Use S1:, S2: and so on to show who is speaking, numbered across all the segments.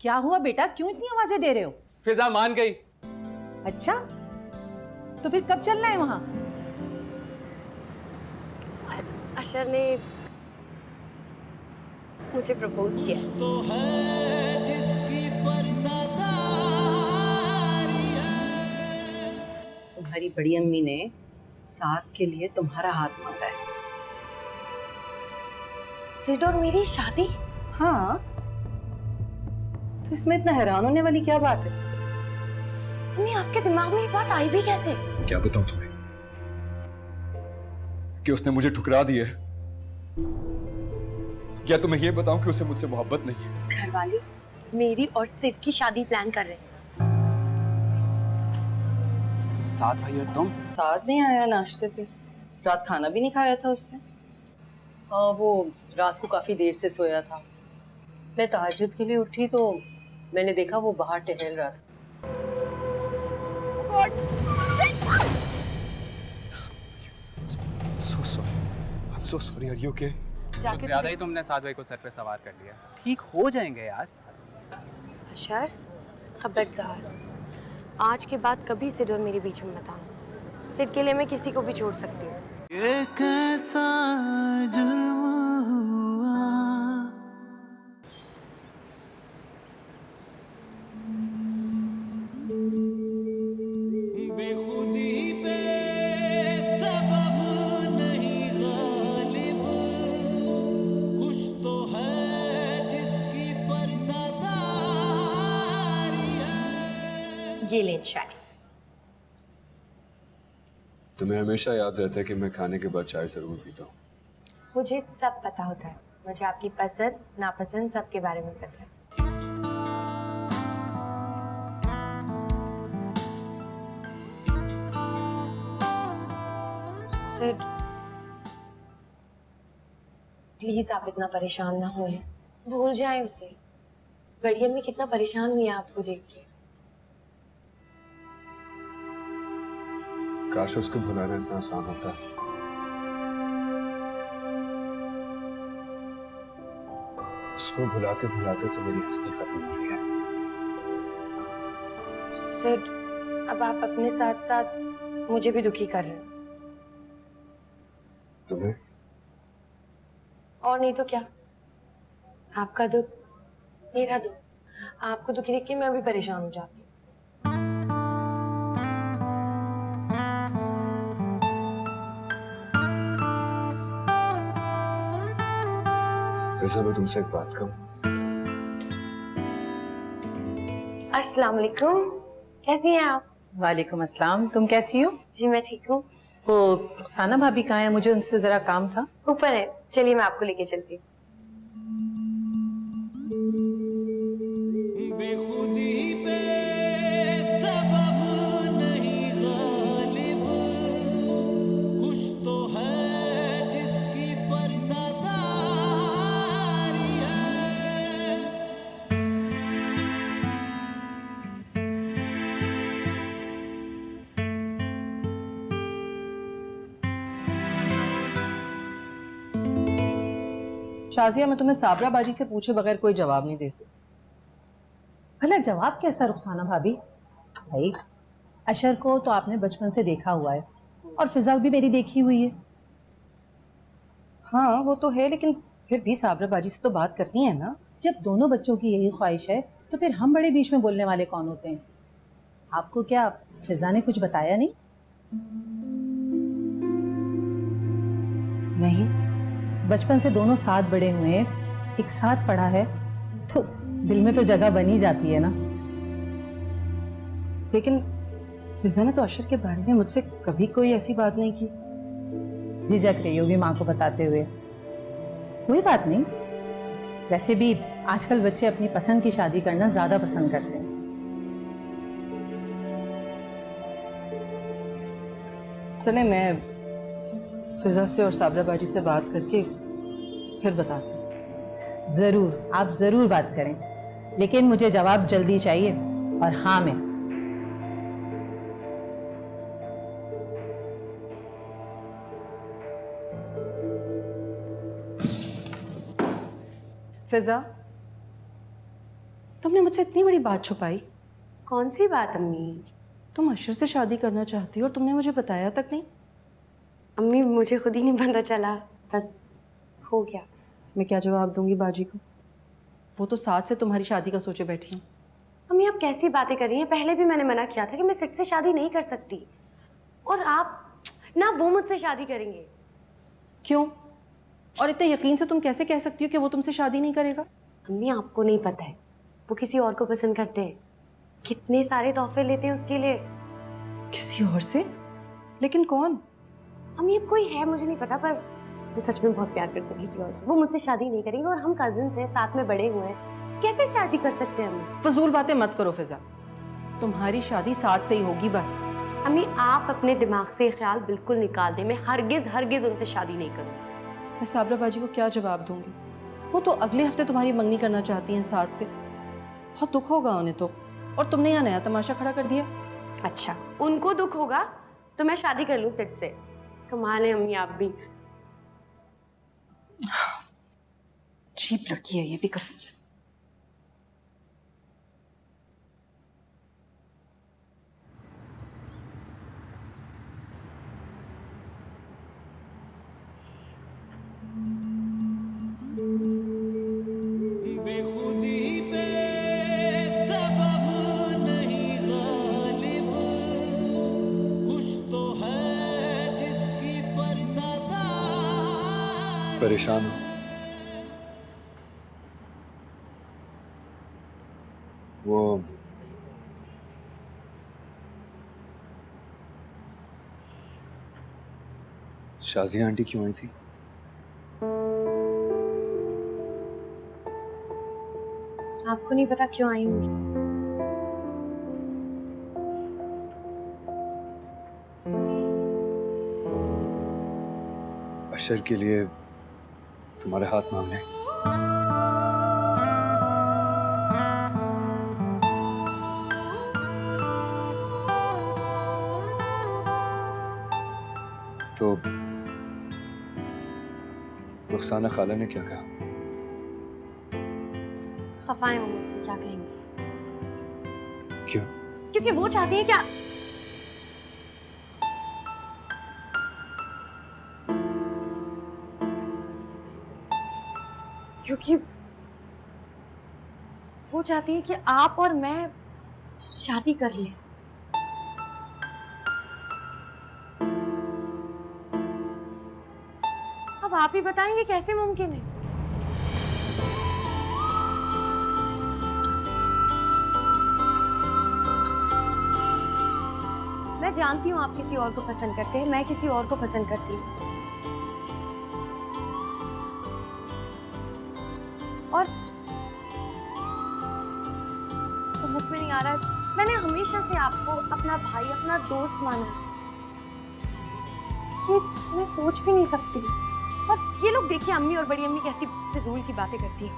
S1: क्या हुआ बेटा, क्यों इतनी आवाजें दे रहे हो?
S2: फिजा मान गई।
S1: अच्छा, तो फिर कब चलना है वहां?
S3: अशर ने मुझे प्रपोज किया।
S4: तो है जिसकी पर्दादारी है।
S5: तुम्हारी बड़ी अम्मी ने साथ के लिए तुम्हारा हाथ मांगा है।
S3: सिड और मेरी शादी?
S5: हाँ, तो इसमें इतना हैरान होने वाली क्या बात है?
S3: मम्मी, आपके दिमाग में ये बात आई भी कैसे?
S6: क्या बताऊं तुम्हें कि उसने मुझे ठुकरा दिया है, या तुम्हें यह बताऊं कि उसे मुझसे मोहब्बत नहीं है?
S3: घर वाले मेरी और सिड की शादी प्लान कर रहे हैं।
S2: साथ भाई और तुम?
S5: साथ नहीं आया नाश्ते पे, रात खाना भी नहीं खाया था उसने। हाँ, वो रात को काफी देर से सोया था। मैं तहज्जुद के लिए उठी तो मैंने देखा वो बाहर टहल रहा था।
S6: So sorry. I'm so sorry. Are you okay?
S2: कुछ ज्यादा ही तुमने साथ भाई को सर पे सवार कर लिया। ठीक हो जाएंगे यार।
S3: अशर, खबरदार, आज के बाद कभी सिड और मेरे बीच में मत आना। सिड के लिए मैं किसी को भी छोड़ सकती हूँ।
S4: ये कैसा जुर्म हुआ। बेखुदी पे सबब नहीं गालिब, कुछ तो है जिसकी पर्दादारी है।
S3: ये लें चाय।
S6: तुम्हें हमेशा याद रहता है कि मैं खाने के बाद चाय जरूर पीता हूँ।
S3: मुझे सब पता होता है। मुझे आपकी पसंद नापसंद सबके बारे में पता है। सिड, प्लीज आप इतना परेशान ना हुए, भूल जाएं उसे। बड़ी अम्मी कितना परेशान हुई है आपको देख के।
S6: काश उसको भुलाना इतना आसान होता। उसको भुलाते भुलाते तो मेरी हस्ती खत्म हो गई है।
S3: सिड, अब आप अपने साथ साथ मुझे भी दुखी कर रहे हो।
S6: तुम्हें?
S3: और नहीं तो क्या, आपका दुख मेरा दुख। आपको दुखी देख के मैं भी परेशान हो जाती हूँ।
S6: वैसे मैं तुमसे एक बात कहूं?
S3: अस्सलाम वालेकुम, कैसी हैं आप?
S1: वालेकुम अस्सलाम, तुम कैसी हो?
S3: जी मैं ठीक हूँ।
S1: वो रुखसाना भाभी कहाँ है? मुझे उनसे जरा काम था।
S3: ऊपर है, चलिए मैं आपको लेके चलती हूँ।
S4: बेखुदी पे सबब नहीं गालिब, कुछ तो है जिसकी पर्दादारी है।
S5: शाजिया, मैं तुम्हें साबरा बाजी से पूछे बगैर कोई जवाब नहीं दे सकती।
S1: भला जवाब कैसा रुखसाना भाभी? भाई, अशर को तो आपने बचपन से देखा हुआ है और फिजा भी मेरी देखी हुई है।
S5: हाँ वो तो है, लेकिन फिर भी साबरा बाजी से तो बात करनी है ना।
S1: जब दोनों बच्चों की यही ख्वाहिश है तो फिर हम बड़े बीच में बोलने वाले कौन होते हैं? आपको क्या फिजा ने कुछ बताया नहीं?
S5: नहीं,
S1: बचपन से दोनों साथ बड़े हुए हैं, एक साथ पढ़ा है, तो दिल में तो जगह बनी जाती है ना।
S5: लेकिन फिजा ने तो अशर के बारे में मुझसे कभी कोई ऐसी बात नहीं की।
S1: झिझक रही होगी माँ को बताते हुए। कोई बात नहीं, वैसे भी आजकल बच्चे अपनी पसंद की शादी करना ज्यादा पसंद करते हैं।
S5: चले, मैं फिजा से और साबरा बाजी से बात करके फिर बताती हूँ।
S1: जरूर, आप जरूर बात करें, लेकिन मुझे जवाब जल्दी चाहिए, और हाँ में।
S5: फिजा,
S7: तुमने मुझसे इतनी बड़ी बात छुपाई।
S3: कौन सी बात अम्मी?
S7: तुम अशर से शादी करना चाहती हो और तुमने मुझे बताया तक नहीं।
S3: अम्मी मुझे खुद ही नहीं पता चला, बस हो गया।
S7: मैं क्या जवाब दूंगी बाजी को? वो तो साथ से तुम्हारी शादी का सोचे बैठी हैं।
S3: अम्मी आप कैसी बातें कर रही हैं? पहले भी मैंने मना किया था कि मैं सिड से शादी नहीं कर सकती, और आप ना वो मुझसे शादी करेंगे।
S7: क्यों? और इतने यकीन से तुम कैसे कह सकती हो कि वो तुमसे शादी नहीं करेगा?
S3: अम्मी आपको नहीं पता है, वो किसी और को पसंद करते हैं। कितने सारे तोहफे लेते हैं उसके लिए।
S7: किसी और से? लेकिन कौन?
S3: अम्मी अब कोई है मुझे नहीं पता, पर वो सच में बहुत प्यार करते हैं किसी और से। वो मुझसे शादी नहीं करेंगे, और हम कजिन्स हैं, साथ में बड़े हुए हैं, कैसे शादी कर सकते हैं अम्मी?
S7: फजूल बातें मत करो फिजा, तुम्हारी शादी साथ से ही होगी बस।
S3: अम्मी आप अपने दिमाग से ये ख्याल बिल्कुल निकाल दें, मैं हरगिज उनसे शादी नहीं करूँगी।
S7: मैं साबरा बाजी को क्या जवाब दूंगी? वो तो अगले हफ्ते तुम्हारी मंगनी करना चाहती हैं साथ से। बहुत दुख होगा उन्हें तो, और तुमने यहाँ नया तमाशा खड़ा कर दिया।
S3: अच्छा उनको दुख होगा तो मैं शादी कर लूँ सिड से? कमाल है अम्मी आप भी।
S7: अजीब लड़की है ये भी कसम से।
S4: बेखुदी पे सबब नहीं गालिब, कुछ तो है जिसकी परदादा।
S6: परेशान हो? वो शाजिया आंटी क्यों आई थी?
S3: आपको नहीं पता क्यों आई होंगी?
S6: अशर के लिए तुम्हारे हाथ मांगने। तो रुखसाना खाला ने क्या कहा?
S3: खफा है वो मुझसे, क्या कहेंगे?
S6: क्यों?
S3: क्योंकि वो चाहती है क्या? क्योंकि वो चाहती है कि आप और मैं शादी कर लें। अब आप ही बताएंगे कैसे मुमकिन है? मैं जानती हूँ आप किसी और को पसंद करते हैं, मैं किसी और को पसंद करती हूँ, और समझ में नहीं आ रहा है, मैंने हमेशा से आपको अपना भाई, अपना दोस्त माना है। ये मैं सोच भी नहीं सकती। और ये लोग देखिए अम्मी और बड़ी अम्मी कैसी फिजूल की बातें करती है।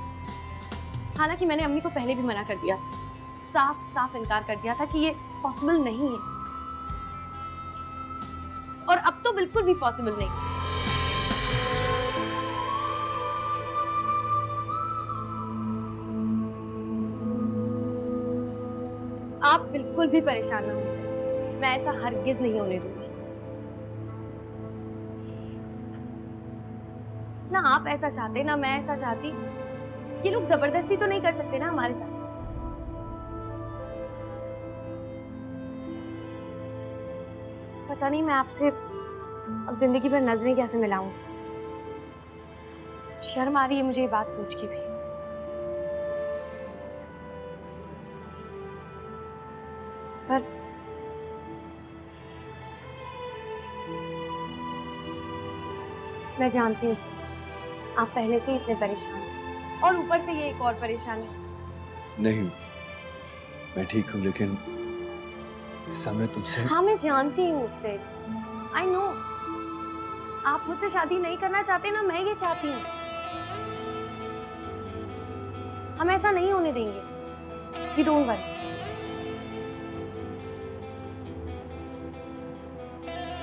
S3: हालांकि मैंने अम्मी को पहले भी मना कर दिया था, साफ साफ इनकार कर दिया था कि ये पॉसिबल नहीं है, और अब तो बिल्कुल भी पॉसिबल नहीं। आप बिल्कुल भी परेशान ना हो, मैं ऐसा हरगिज नहीं होने दूंगी। ना आप ऐसा चाहते ना मैं ऐसा चाहती। ये लोग जबरदस्ती तो नहीं कर सकते ना हमारे साथ। पता नहीं मैं आपसे अब जिंदगी भर नजरें कैसे मिलाऊं। शर्म आ रही है मुझे ये बात सोच के भी। पर मैं जानती हूँ आप पहले से ही इतने परेशान हैं, और ऊपर से ये एक और परेशानी।
S6: नहीं, मैं ठीक हूँ, लेकिन इस समय तुमसे।
S3: हाँ मैं जानती हूँ उससे, आई नो। आप मुझसे शादी नहीं करना चाहते ना मैं ये चाहती हूँ। हम ऐसा नहीं होने देंगे, यू डोंट वरी।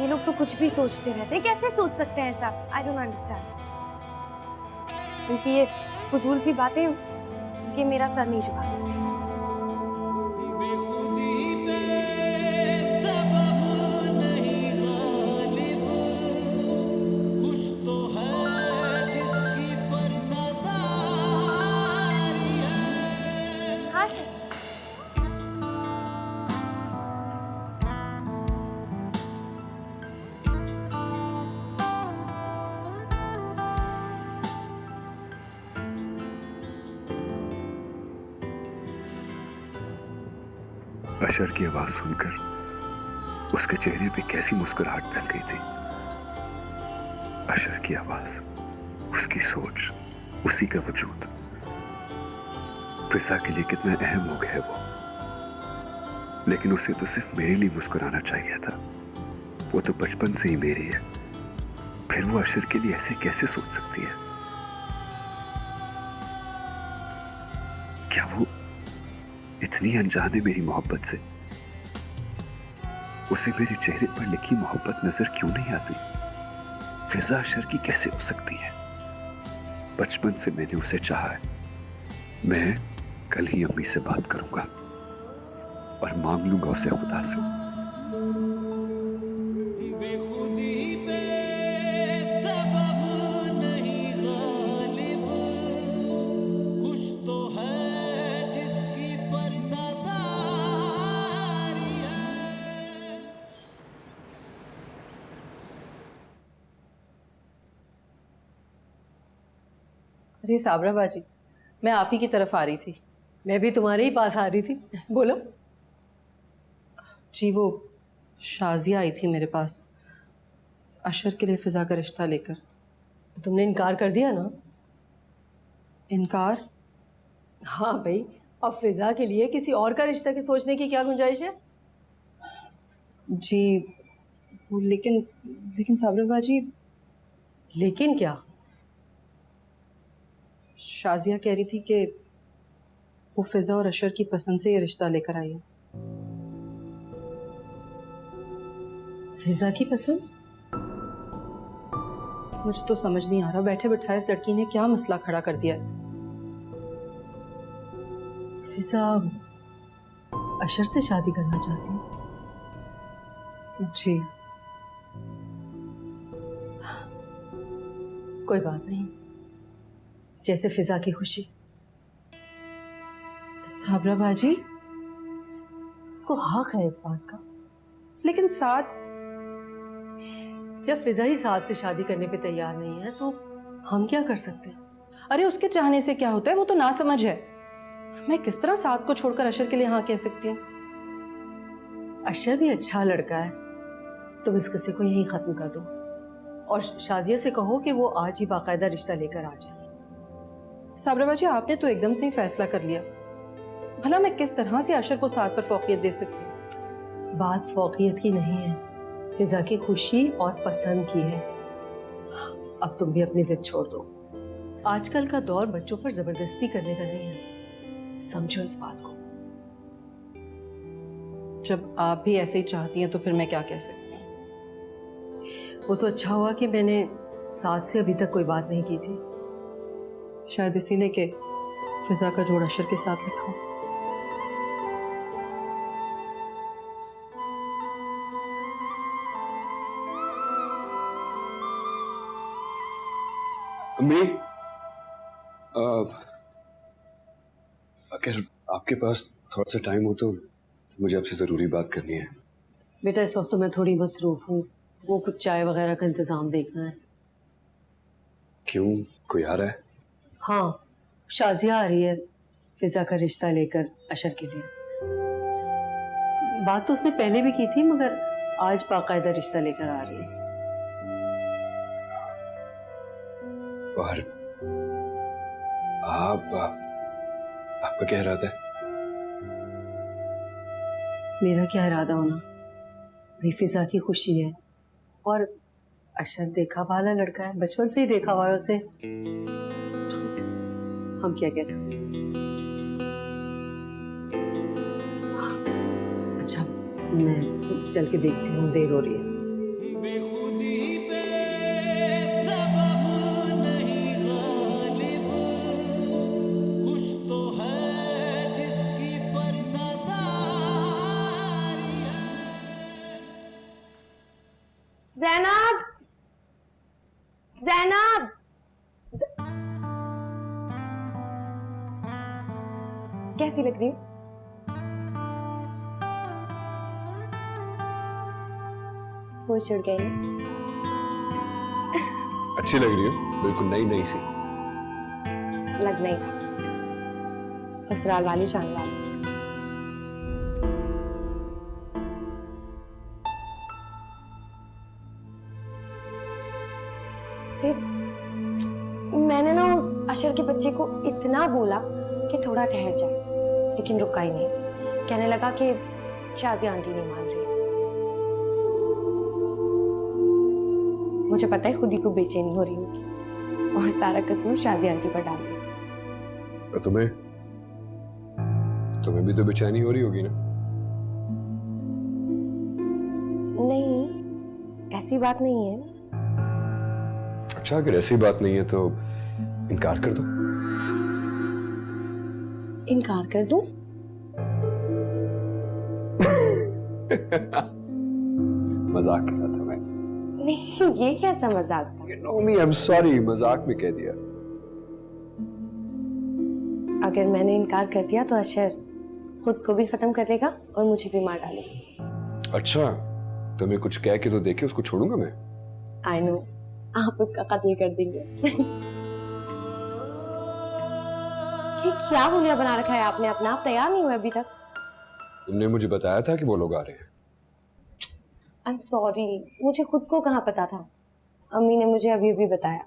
S3: ये लोग तो कुछ भी सोचते रहते हैं, कैसे सोच सकते हैं ऐसा? I don't understand. उनकी ये फजूल सी बातें, ये मेरा सर नहीं झुका सकती।
S4: बेखुदी पे सबब नहीं गालिब, कुछ तो है जिसकी पर्दादारी है।
S3: हाँ से
S8: अशर की आवाज सुनकर उसके चेहरे पे कैसी मुस्कुराहट फैल गई थी। अशर की आवाज, उसकी सोच, उसी का वजूद फिजा के लिए कितना अहम हो गया है वो। लेकिन उसे तो सिर्फ मेरे लिए मुस्कुराना चाहिए था। वो तो बचपन से ही मेरी है, फिर वो अशर के लिए ऐसे कैसे सोच सकती है? क्या वो इतनी अनजान है मेरी मोहब्बत से? उसे मेरे चेहरे पर लिखी मोहब्बत नजर क्यों नहीं आती? फिजा अशर की कैसे हो सकती है? बचपन से मैंने उसे चाहा है। मैं कल ही अम्मी से बात करूंगा और मांग लूंगा उसे खुदा से।
S4: बेखुदी पे सबब नहीं गालिब, कुछ तो है जिसकी पर्दादारी है।
S7: अरे साबरा बाजी, मैं आप ही की तरफ आ रही थी।
S5: मैं भी तुम्हारे ही पास आ रही थी, बोलो।
S7: जी वो शाजिया आई थी मेरे पास अशर के लिए फिजा का रिश्ता लेकर।
S5: तो तुमने इनकार कर दिया ना?
S7: इनकार?
S5: हाँ भाई, अब फिजा के लिए किसी और का रिश्ता की सोचने की क्या गुंजाइश है?
S7: जी लेकिन लेकिन साबरा बाजी,
S5: लेकिन क्या?
S7: शाजिया कह रही थी कि वो फिजा और अशर की पसंद से ये रिश्ता लेकर आई है।
S5: फिजा की पसंद?
S7: मुझे तो समझ नहीं आ रहा, बैठे बैठाए इस लड़की ने क्या मसला खड़ा कर दिया है।
S5: फिजा अशर से शादी करना चाहती है?
S7: जी
S5: कोई बात नहीं, जैसे फिजा की खुशी।
S7: साबरा बाजी,
S5: उसको हक है इस बात का।
S7: लेकिन साथ
S5: जब फिजा ही साथ से शादी करने पे तैयार नहीं है तो हम क्या कर सकते हैं?
S7: अरे उसके चाहने से क्या होता है, वो तो ना समझ है। मैं किस तरह साथ को छोड़कर अशर के लिए हाँ कह सकती हूँ?
S5: अशर भी अच्छा लड़का है, तुम इस किस्से को यहीं खत्म कर दो और शाजिया से कहो कि वो आज ही बाकायदा रिश्ता लेकर आ जाए।
S7: साबरा बाजी, आपने तो एकदम से ही फैसला कर लिया। भला मैं किस तरह से अशर को साथ पर फौकियत दे सकती हूँ?
S5: बात फौकियत की नहीं है, फिजा की खुशी और पसंद की है। अब तुम भी अपनी जिद छोड़ दो। आजकल का दौर बच्चों पर जबरदस्ती करने का नहीं है, समझो इस बात को।
S7: जब आप भी ऐसे ही चाहती हैं तो फिर मैं क्या कह सकती हूँ?
S5: वो तो अच्छा हुआ कि मैंने साथ से अभी तक कोई बात नहीं की थी।
S7: शायद इसीलिए कि फिजा का जोड़ अशर के साथ लिखा हो।
S8: अम्मी, अगर आपके पास थोड़ा सा टाइम हो तो मुझे आपसे ज़रूरी बात करनी है।
S5: बेटा इस वक्त तो मैं थोड़ी मसरूफ हूँ, वो कुछ चाय वगैरह का इंतज़ाम देखना है।
S8: क्यों, कोई आ रहा है?
S5: हाँ, शाजिया आ रही है फिजा का रिश्ता लेकर अशर के लिए। बात तो उसने पहले भी की थी, मगर आज बाकायदा रिश्ता लेकर आ रही है।
S8: और आपका क्या इरादा है?
S5: मेरा क्या इरादा होना, भाई फिजा की खुशी है और अशर देखा भाला लड़का है, बचपन से ही देखा हुआ है उसे। हम क्या कह सकते हैं? अच्छा, मैं चल के देखती हूँ, देर हो रही है।
S4: बेखुदी पे सबब नहीं गालिब, कुछ तो है जिसकी पर्दादारी
S3: कैसी लग रही हूँ? होश उड़ गई ना?
S8: अच्छी लग रही हो, बिल्कुल नई नई सी।
S3: लगना ही था, ससुराल वाली जान वाली। सिर, मैंने ना उस अशर के बच्चे को इतना बोला कि थोड़ा ठहर जाए, लेकिन रुका ही नहीं। कहने लगा कि शाजिया आंटी नहीं मान रही। मुझे पता है खुद ही को बेचैनी हो रही होगी और सारा कसूर शाजिया आंटी पर डाल दिया।
S8: और तुम्हें भी तो बेचैनी हो रही होगी ना?
S3: नहीं, ऐसी बात नहीं है।
S8: अच्छा, अगर ऐसी बात नहीं है तो इनकार कर दो।
S3: इनकार कर दूं?
S8: मजाक कर रहा था मैं।
S3: नहीं, ये कैसा मजाक था?
S8: You know me, I'm sorry, मजाक में कह दिया।
S3: अगर मैंने इनकार कर दिया तो अशर खुद को भी खत्म कर लेगा और मुझे भी मार डालेगा।
S8: अच्छा, तुम्हें कुछ कह के तो देखे, उसको छोड़ूंगा मैं।
S3: आई नो, आप उसका कत्ल कर देंगे। ये क्या हुलिया बना रखा है आपने अपना? आप तैयार नहीं हुए अभी तक?
S8: तुमने मुझे बताया था कि वो लोग आ रहे हैं।
S3: आई एम सॉरी, मुझे खुद को कहाँ पता था। अम्मी ने मुझे अभी अभी बताया।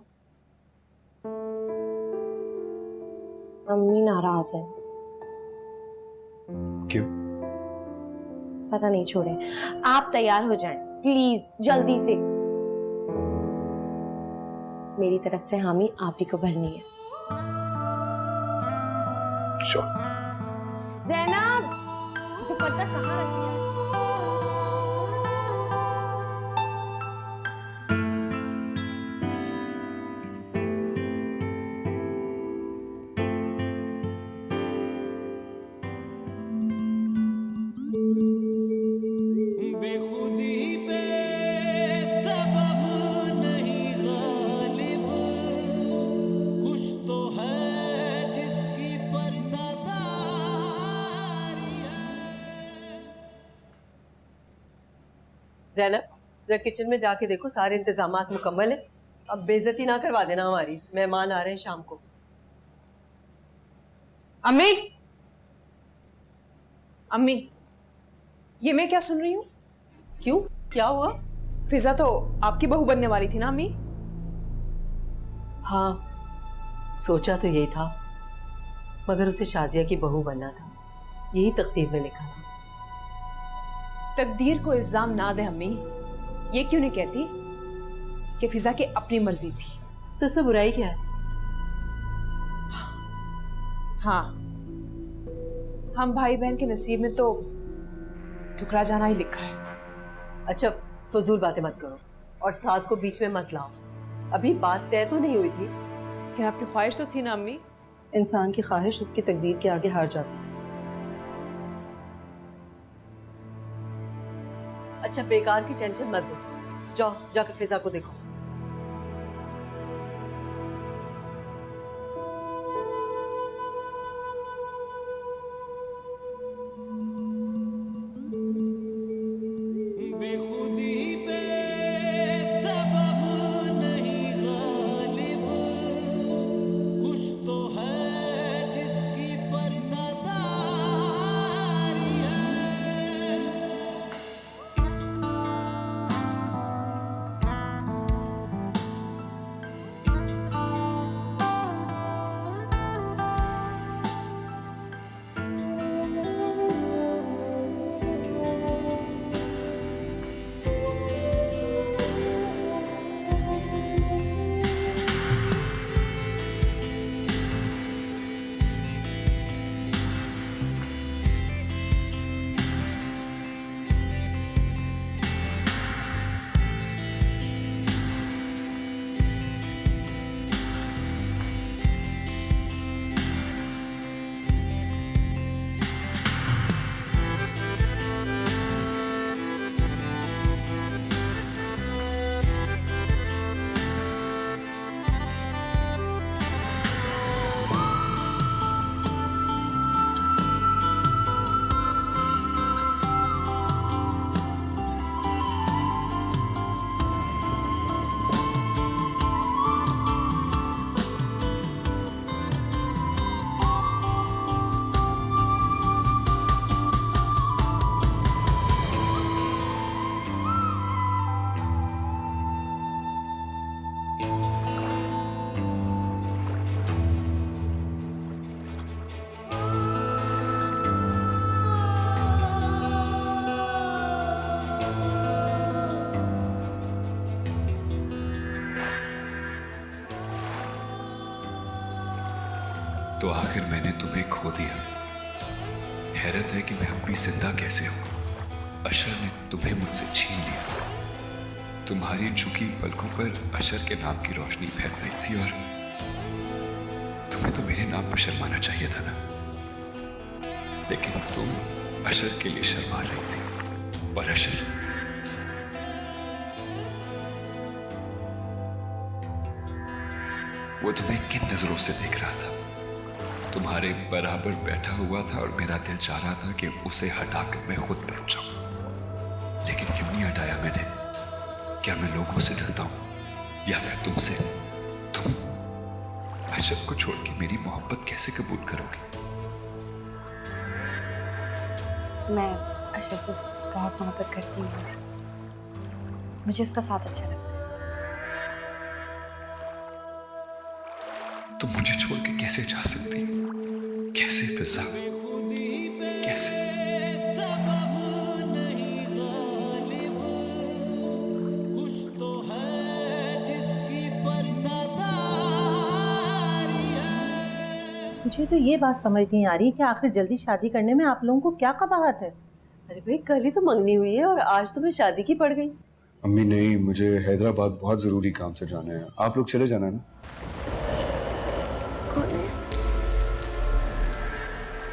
S3: अम्मी नाराज है।
S8: क्यों?
S3: पता नहीं, छोड़े। आप तैयार हो जाएं प्लीज, जल्दी से। मेरी तरफ से हामी आप ही को भरनी है।
S8: चलो।
S3: ज़ैनब, दुपट्टा कहाँ रख दिया है?
S4: बेखुदी पे सबब नहीं गालिब, कुछ तो है जिसकी पर्दादारी है।
S5: ज़ैनब, जरा किचन में जाके देखो सारे इंतजामात मुकम्मल है। अब बेइज्जती ना करवा देना हमारी, मेहमान आ रहे हैं शाम को।
S9: अम्मी, अम्मी, ये मैं क्या सुन रही हूँ?
S5: क्यों, क्या हुआ?
S9: फिजा तो आपकी बहू बनने वाली थी ना अम्मी?
S5: हाँ, सोचा तो यही था, मगर उसे शाजिया की बहू बनना था, यही तकदीर में लिखा था।
S9: तकदीर को इल्जाम ना दे अम्मी। ये क्यों नहीं कहती कि फिजा की अपनी मर्जी थी?
S5: तो इसमें बुराई क्या है?
S9: हाँ, हम भाई बहन के नसीब में तो ठुकरा जाना ही लिखा है।
S5: अच्छा, फजूल बातें मत करो और साथ को बीच में मत लाओ। अभी बात तय तो नहीं हुई थी।
S9: लेकिन आपकी ख्वाहिश तो थी ना अम्मी?
S7: इंसान की ख्वाहिश उसकी तकदीर के आगे हार जाती है।
S5: अच्छा, बेकार की टेंशन मत दो, जाओ जाकर फिजा को देखो।
S4: बेखुदी पे सबब नहीं गालिब, कुछ तो है जिसकी पर्दादारी है।
S8: आखिर मैंने तुम्हें खो दिया। हैरत है कि मैं अपनी जिंदा कैसे हूं। अशर ने तुम्हें मुझसे छीन लिया। तुम्हारी झुकी पलकों पर अशर के नाम की रोशनी फैल रही थी और तुम्हें तो मेरे नाम पर शर्माना चाहिए था ना, लेकिन तुम अशर के लिए शर्मा रही थी। और अशर वो तुम्हें किन नजरों से देख रहा था? तुम्हारे बराबर बैठा हुआ था और मेरा दिल चाह रहा था कि उसे हटाकर मैं खुद बैठ जाऊं, लेकिन क्यों नहीं हटाया मैंने? क्या मैं लोगों से डरता हूं या फिर तुमसे? तुम अशर को छोड़ के मेरी मोहब्बत कैसे कबूल करोगे?
S3: मैं अशर से बहुत मोहब्बत करती हूँ। मुझे उसका साथ अच्छा लगता है।
S8: तुम मुझे छोड़ के कैसे जा सकती? कैसे फिजा? कैसे?
S4: सबब नहीं गालिब, कुछ तो है जिसकी पर्दादारी है।
S1: मुझे तो ये बात समझ नहीं आ रही कि आखिर जल्दी शादी करने में आप लोगों को क्या कबाहत है?
S5: अरे भाई, कल ही तो मंगनी हुई है और आज तुम्हें शादी की पड़ गई।
S6: अम्मी नहीं, मुझे हैदराबाद बहुत ज़रूरी काम से जाना है। आप लोग चले जाना है ना?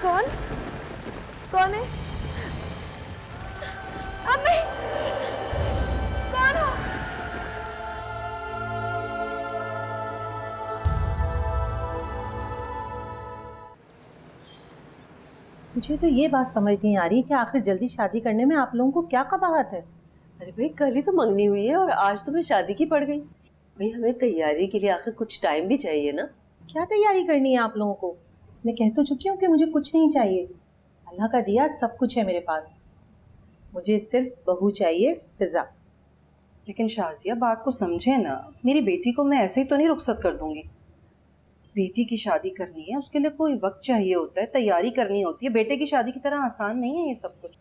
S3: कौन कौन है? अम्मी, कौन हो?
S1: मुझे तो ये बात समझ नहीं आ रही कि आखिर जल्दी शादी करने में आप लोगों को क्या कबाहत है?
S5: अरे भाई, कल ही तो मंगनी हुई है और आज तुम्हें शादी की पड़ गई। भाई, हमें तैयारी के लिए आखिर कुछ टाइम भी चाहिए ना।
S1: क्या तैयारी करनी है आप लोगों को? मैं कह तो चुकी हूँ कि मुझे कुछ नहीं चाहिए। अल्लाह का दिया सब कुछ है मेरे पास। मुझे सिर्फ बहू चाहिए, फिजा।
S7: लेकिन शाजिया, बात को समझे ना। मेरी बेटी को मैं ऐसे ही तो नहीं रुखसत कर दूंगी। बेटी की शादी करनी है, उसके लिए कोई वक्त चाहिए होता है, तैयारी करनी होती है। बेटे की शादी की तरह आसान नहीं है ये सब कुछ।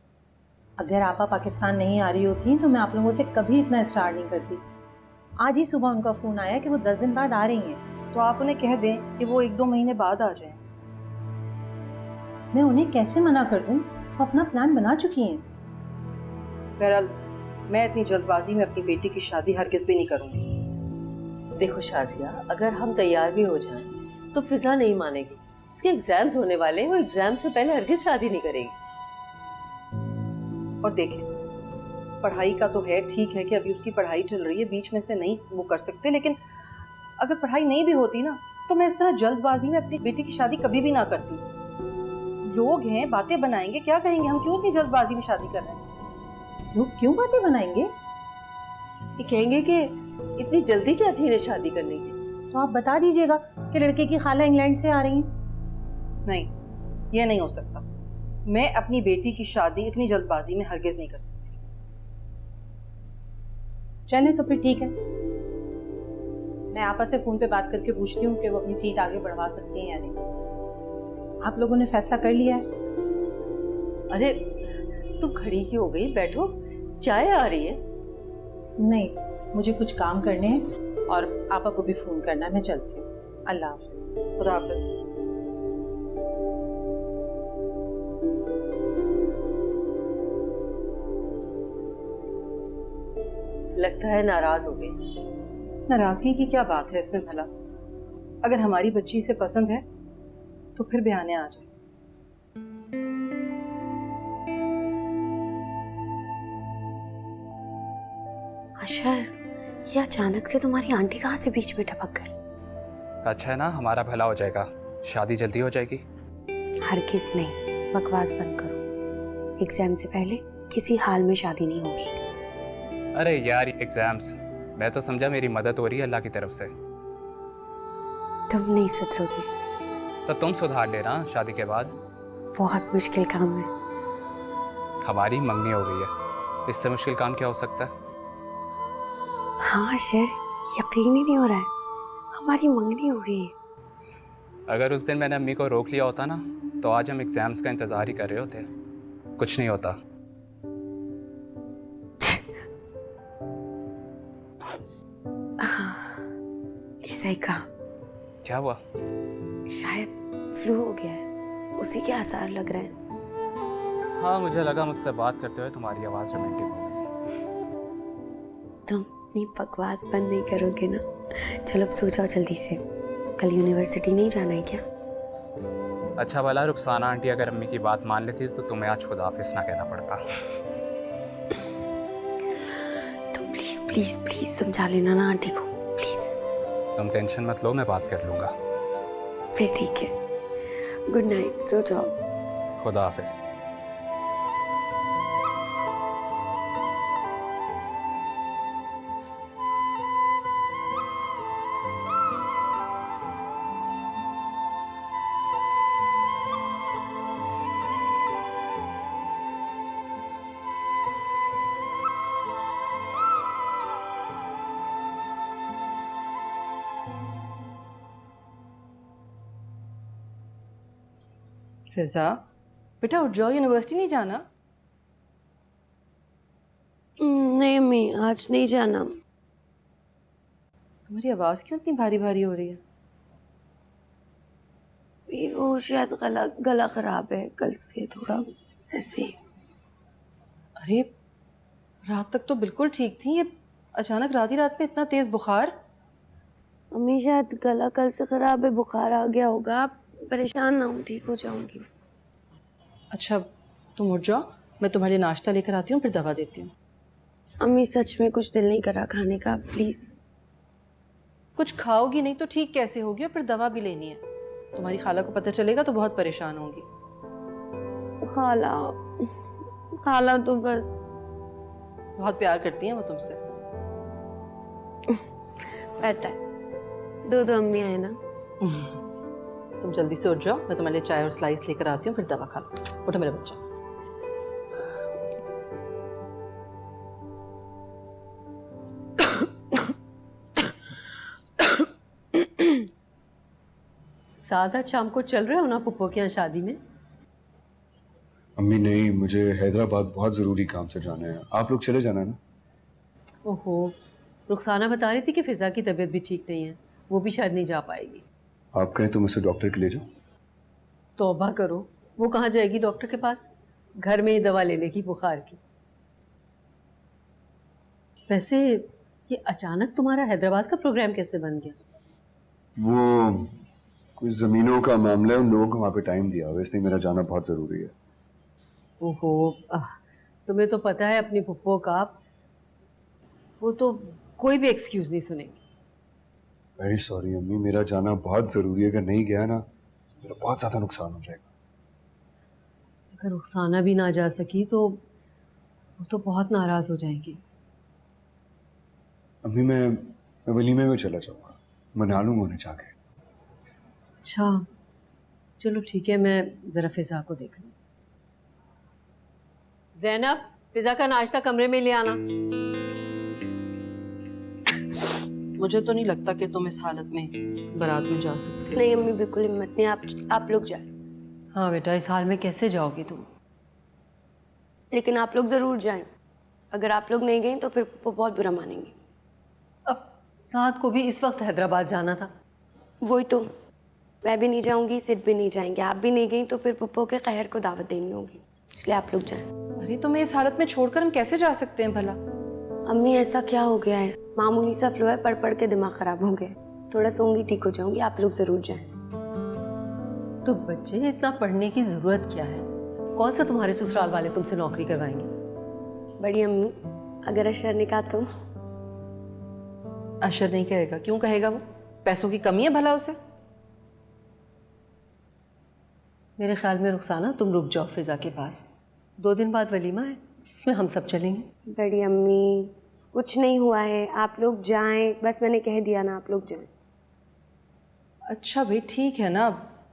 S1: अगर आपा पाकिस्तान नहीं आ रही होती तो मैं आप लोगों से कभी इतना स्टार्ट नहीं करती। आज ही सुबह उनका फ़ोन आया कि वो 10 दिन बाद आ रही हैं।
S7: तो आप उन्हें कह दें कि वो 1-2 महीने बाद आ जाएं।
S1: मैं उन्हें कैसे मना कर दूं? वो अपना प्लान बना चुकी हैं।
S7: बहरहाल, मैं इतनी जल्दबाजी में अपनी बेटी की शादी हरगिज़ भी नहीं करूंगी।
S5: देखो शाजिया, अगर हम तैयार भी हो जाएं तो फिजा नहीं मानेगी। उसके एग्जाम्स होने वाले हैं, वो एग्जाम से पहले हरगिज शादी नहीं करेगी।
S7: और देखें, पढ़ाई का तो है, ठीक है कि अभी उसकी पढ़ाई चल रही है, बीच में से नहीं वो कर सकते, लेकिन अगर पढ़ाई नहीं भी होती ना तो मैं इस तरह जल्दबाजी में अपनी बेटी की शादी कभी भी ना करती। लोग हैं, बातें बनाएंगे, क्या कहेंगे हम क्यों इतनी जल्दबाजी में शादी कर रहे हैं।
S1: लोग क्यों बातें बनाएंगे?
S5: ये कहेंगे कि इतनी जल्दी क्या थी इन्हें शादी करने की।
S1: तो आप बता दीजिएगा कि लड़के की खाला इंग्लैंड से आ रही हैं।
S7: नहीं, ये नहीं हो सकता। मैं अपनी बेटी की शादी इतनी जल्दबाजी में हरगिज नहीं कर सकती।
S1: चलें तो फिर ठीक है, मैं आपा से फ़ोन पे बात करके पूछती हूँ कि वो अपनी सीट आगे बढ़वा सकती हैं या नहीं। आप लोगों ने फैसला कर लिया है?
S5: अरे तुम खड़ी क्यों हो गई? बैठो, चाय आ रही है।
S1: नहीं, मुझे कुछ काम करने हैं और आपा को भी फ़ोन करना है। मैं चलती हूँ। अल्लाह हाफ़िज़।
S7: खुदा हाफिज।
S5: लगता है नाराज हो गई।
S7: नाराजगी की क्या बात है इसमें भला? अगर हमारी बच्ची से पसंद है तो फिर बयाने आ जाए।
S3: अशर, ये अचानक से तुम्हारी आंटी कहाँ से बीच में टपक गई?
S2: अच्छा है ना, हमारा भला हो जाएगा, शादी जल्दी हो जाएगी।
S3: हरगिज़ नहीं, बकवास बंद करो। एग्जाम से पहले किसी हाल में शादी नहीं होगी।
S2: अरे यार, ये एग्जाम्स, मैं तो समझा मेरी मदद हो रही है अल्लाह की तरफ से।
S3: तुम नहीं सुधरोगे।
S2: तो तुम सुधार लेना शादी के बाद।
S3: बहुत मुश्किल काम है।
S2: हमारी मंगनी हो गई है, इससे मुश्किल काम क्या हो सकता है?
S3: हाँ अशर, यकीन ही नहीं हो रहा है, हमारी मंगनी हो गई है।
S2: अगर उस दिन मैंने अम्मी को रोक लिया होता ना तो आज हम एग्जाम्स का इंतज़ार ही कर रहे होते। कुछ नहीं होता।
S3: ये सही कहा।
S2: क्या हुआ?
S3: शायद फ्लू हो गया है, उसी के आसार लग रहे हैं।
S2: हाँ, मुझे लगा मुझसे बात करते हुए तुम्हारी आवाज़ रोमांटिक हो गई।
S3: तुम अपनी बकवास बंद नहीं करोगे ना? चलो अब सो जाओ जल्दी से, कल यूनिवर्सिटी नहीं जाना है क्या?
S2: अच्छा भला रुखसाना आंटी अगर अम्मी की बात मान लेती तो तुम्हें आज खुदा हाफिज ना कहना पड़ता।
S3: तुम प्लीज प्लीज प्लीज समझा लेना ना आंटी को, प्लीज।
S2: तुम टेंशन मत लो, मैं बात कर लूँगा।
S3: फिर ठीक है, गुड नाइट, सो जाओ।
S2: खुदा हाफिज।
S7: फिजा बेटा उठ जाओ, यूनिवर्सिटी नहीं जाना?
S3: नहीं अम्मी, आज नहीं जाना।
S7: तुम्हारी आवाज़ क्यों इतनी भारी भारी हो रही है?
S3: वो शायद गला खराब है कल से, थोड़ा ऐसे।
S7: अरे रात तक तो बिल्कुल ठीक थी, ये अचानक रात ही रात में इतना तेज़ बुखार?
S3: अम्मी शायद गला कल से खराब है, बुखार आ गया होगा। आप परेशान ना हो, ठीक हो जाऊंगी।
S7: अच्छा तुम उठ जाओ, मैं तुम्हारे लिए नाश्ता लेकर आती हूँ, फिर दवा देती हूँ।
S3: अम्मी सच में कुछ दिल नहीं करा खाने का, प्लीज।
S7: कुछ खाओगी नहीं तो ठीक कैसे होगी, और फिर दवा भी लेनी है। तुम्हारी खाला को पता चलेगा तो बहुत परेशान होंगी।
S3: खाला खाला तो बस
S7: बहुत प्यार करती हैं वो तुमसे।
S3: पता है, दो अम्मी आए ना।
S7: तुम जल्दी से उठ जाओ, मैं तुम्हारे लिए चाय और स्लाइस लेकर आती हूँ, फिर दवा खा लो। उठो मेरा बच्चा।
S5: साथ आज शाम को चल रहे हो ना पुप्पो के यहाँ शादी में?
S6: अम्मी नहीं, मुझे हैदराबाद बहुत ज़रूरी काम से जाना है, आप लोग चले जाना ना।
S5: ओहो, रुखसाना बता रही थी कि फिजा की तबीयत भी ठीक नहीं है, वो भी शायद नहीं जा पाएगी।
S6: आप कहें तो मुझसे डॉक्टर के ले जाओ।
S5: तौबा करो, वो कहाँ जाएगी डॉक्टर के पास? घर में ही दवा ले लेगी बुखार की। वैसे ये अचानक तुम्हारा हैदराबाद का प्रोग्राम कैसे बन गया?
S6: वो कुछ ज़मीनों का मामला है, उन लोगों को वहाँ पे टाइम दिया हुआ है, इसलिए मेरा जाना बहुत ज़रूरी है।
S5: ओहो, तुम्हें तो पता है अपनी पुप्पो का, वो तो कोई भी एक्सक्यूज नहीं सुनेंगी।
S6: वेरी सॉरी अम्मी, मेरा जाना बहुत ज़रूरी है, अगर नहीं गया ना मेरा बहुत ज़्यादा नुकसान हो जाएगा।
S5: अगर रुखसाना भी ना जा सकी तो वो तो बहुत नाराज़ हो जाएंगी।
S6: अम्मी मैं वलीमे में चला जाऊँगा, मना लूँगा उन्हें जाके।
S5: अच्छा चलो ठीक है, मैं ज़रा फिज़ा को देख लूँ। ज़ैनब, फिज़ा का नाश्ता कमरे में ले आना।
S7: मुझे तो नहीं लगता कि तुम इस हालत में बारात में जा सकते।
S3: नहीं अम्मी, बिल्कुल हिम्मत नहीं, आप लोग जाए।
S5: हाँ बेटा, इस हाल में कैसे जाओगी तुम?
S3: लेकिन आप लोग जरूर जाएं। अगर आप लोग नहीं गए तो फिर वो बहुत बुरा मानेंगे।
S5: अब साथ को भी इस वक्त हैदराबाद जाना था।
S3: वही तो, मैं भी नहीं जाऊंगी, सिड भी नहीं जाएंगे, आप भी नहीं गई तो फिर पप्पो के कहर को दावत देनी होगी, इसलिए आप लोग जाएं।
S7: अरे तुम्हें इस हालत में छोड़कर हम कैसे जा सकते हैं भला?
S3: अम्मी ऐसा क्या हो गया है? मामूली सा फ्लो है, पढ़ पढ़ के दिमाग खराब हो गया। थोड़ा सोऊंगी, ठीक हो जाऊंगी, आप लोग जरूर जाएं।
S5: तो बच्चे, इतना पढ़ने की ज़रूरत क्या है? कौन सा तुम्हारे ससुराल वाले तुमसे नौकरी करवाएंगे?
S3: बड़ी अम्मी, अगर अशर ने कहा तो?
S7: अशर नहीं कहेगा, क्यों कहेगा? वो पैसों की कमी है भला उसे?
S5: मेरे ख्याल में रुखसाना तुम रुक जाओ फिज़ा के पास, 2 दिन बाद वलीमा है, उसमें हम सब चलेंगे।
S3: बड़ी अम्मी, कुछ नहीं हुआ है, आप लोग जाएं, बस मैंने कह दिया ना, आप लोग जाएं।
S7: अच्छा भाई ठीक है ना,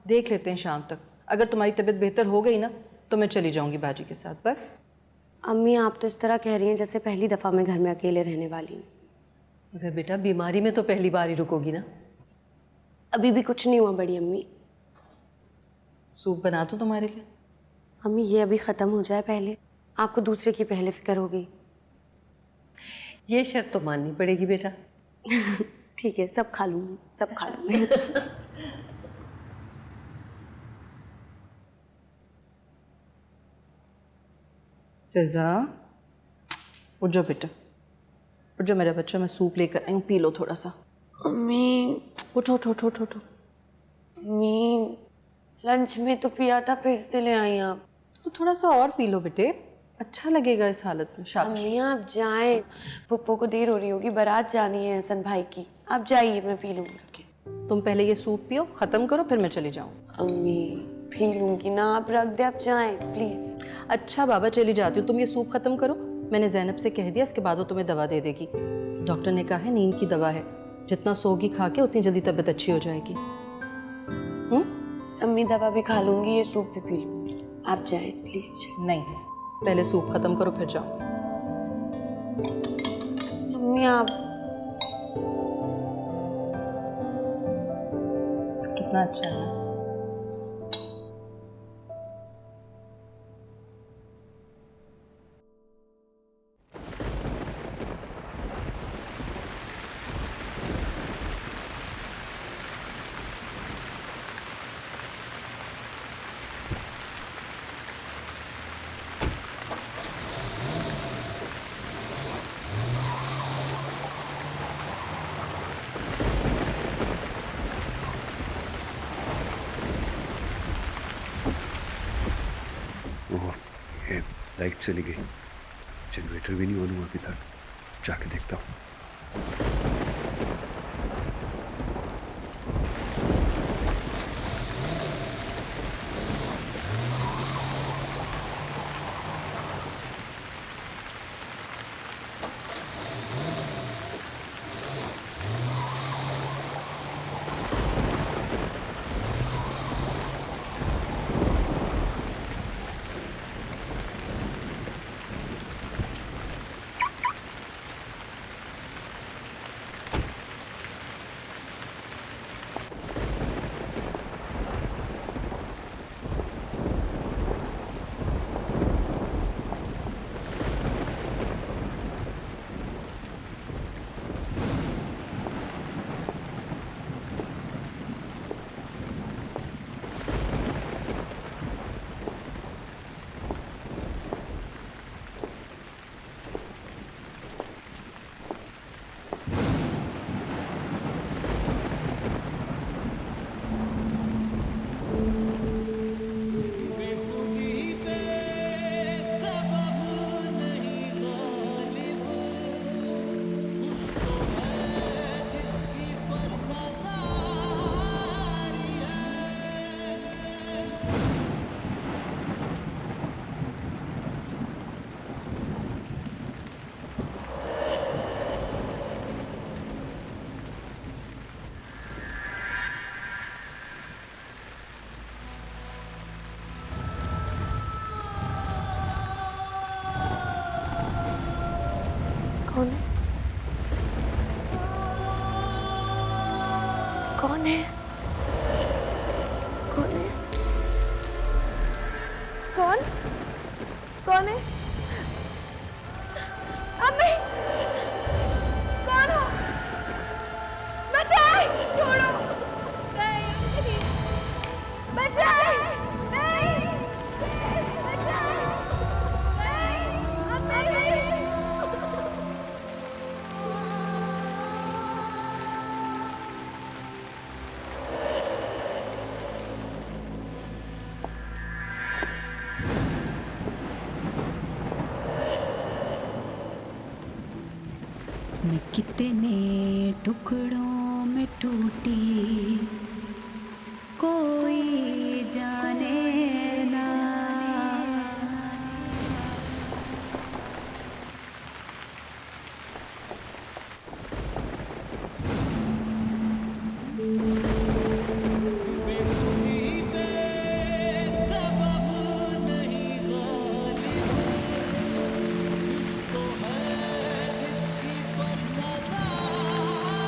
S7: देख लेते हैं शाम तक। अगर तुम्हारी तबीयत बेहतर हो गई ना तो मैं चली जाऊंगी बाजी के साथ, बस।
S3: अम्मी आप तो इस तरह कह रही हैं जैसे पहली दफ़ा मैं घर में अकेले रहने वाली हूँ।
S5: अगर बेटा बीमारी में तो पहली बार ही रुकोगी ना।
S3: अभी भी कुछ नहीं हुआ बड़ी अम्मी।
S7: सूप बना दूं तुम्हारे लिए?
S3: अम्मी ये अभी ख़त्म हो जाए पहले, आपको दूसरे की पहले फिक्र हो गई।
S5: ये शर्त तो माननी पड़ेगी बेटा।
S3: ठीक है, सब खा लूँगी, सब खा लूँगी।
S7: फिजा उठ जाओ बेटा, उठ जाओ मेरा बच्चा, मैं सूप लेकर आई हूँ, पी लो थोड़ा सा।
S3: अम्मी
S7: उठो उठो उठो उठो उठो।
S3: अम्मी लंच में तो पिया था, फिर से ले आई आप।
S7: तो थोड़ा सा और पी लो बेटे, अच्छा लगेगा इस हालत में। शाबाश।
S3: अम्मी आप जाएं, पुप्पो को देर हो रही होगी, बारात जानी है हसन भाई की। आप जाइए, मैं पी लूंगी।
S7: तुम पहले ये सूप पियो, खत्म करो, फिर मैं चली जाऊँ।
S3: अम्मी पी लूंगी ना, आप रख दे, आप जाएं प्लीज।
S7: अच्छा बाबा चली जाती हूँ, तुम ये सूप खत्म करो। मैंने जैनब से कह दिया, इसके बाद वो तुम्हें दवा दे देगी। डॉक्टर ने कहा है नींद की दवा है, जितना सोगी खा के उतनी जल्दी तबीयत अच्छी हो जाएगी।
S3: अम्मी दवा भी खा लूंगी, ये सूप भी पी लूंगी। आप जाएं प्लीज।
S7: नहीं, पहले सूप खत्म करो फिर जाओ।
S3: अम्मी आप
S7: कितना अच्छा है।
S8: ओह, ये लाइट चली गई, जनरेटर भी नहीं ऑन हुआ अभी तक, जाके देखता हूँ।
S3: कौन है? कौन है? कौन है? कौन? कौन है? अम्मी! कौन हो? बचाए! छोड़ो! नहीं, अम्मी! बचाए! नहीं! बचाए! नहीं! अम्मी!
S10: मैं कितने टुकड़ों में टूटी कोई जाने ना।
S4: बेखुदी पे सबब नहीं गालिब, कुछ तो है जिसकी पर्दादारी है।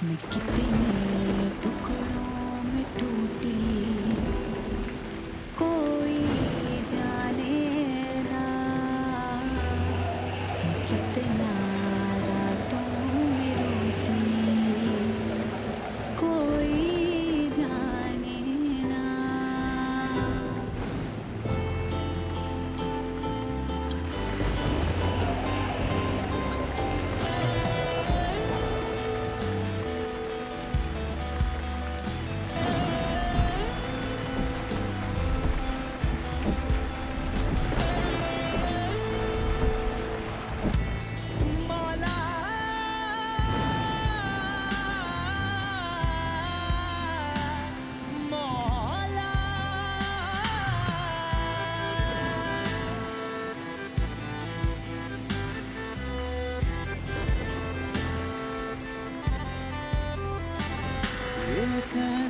S10: मैं कितने टुकड़ों में टूटी कोई जाने ना। मैं कितने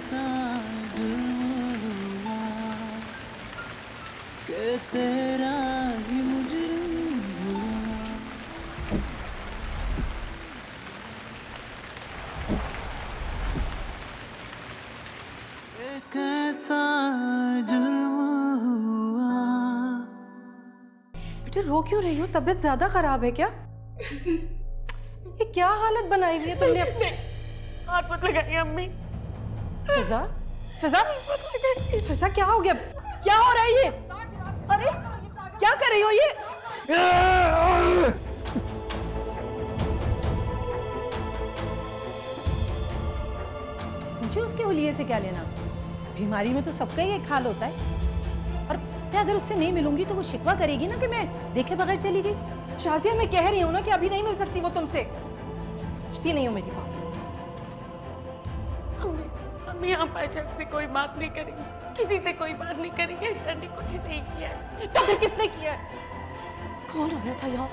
S4: कैसा जुर्म हुआ कि तेरा ही मुजरिम हुआ। कैसा जुर्म हुआ।
S7: बेटे रो क्यों रही हो? तबीयत ज्यादा खराब है क्या? ये क्या हालत बनाई हुई है तुमने अपने?
S3: हाथ मत लगाइए अम्मी।
S7: फिजा, फिजा, फिजा क्या हो गया? क्या हो रहा है ये? अरे क्या कर रही हो ये?
S1: मुझे उसके हुलिये से क्या लेना? बीमारी में तो सबका ही एक हाल होता है। और मैं अगर उससे नहीं मिलूंगी तो वो शिकवा करेगी ना कि मैं देखे बगैर चली गई।
S7: शाजिया मैं कह रही हूँ ना कि अभी नहीं मिल सकती वो तुमसे। समझती नहीं हो मेरी बात।
S3: अम्मी आप अशर से कोई बात नहीं करेंगी, किसी से कोई बात नहीं करेंगे। अशर ने कुछ नहीं किया है।
S7: तो फिर किसने किया है? कौन आया था यहाँ?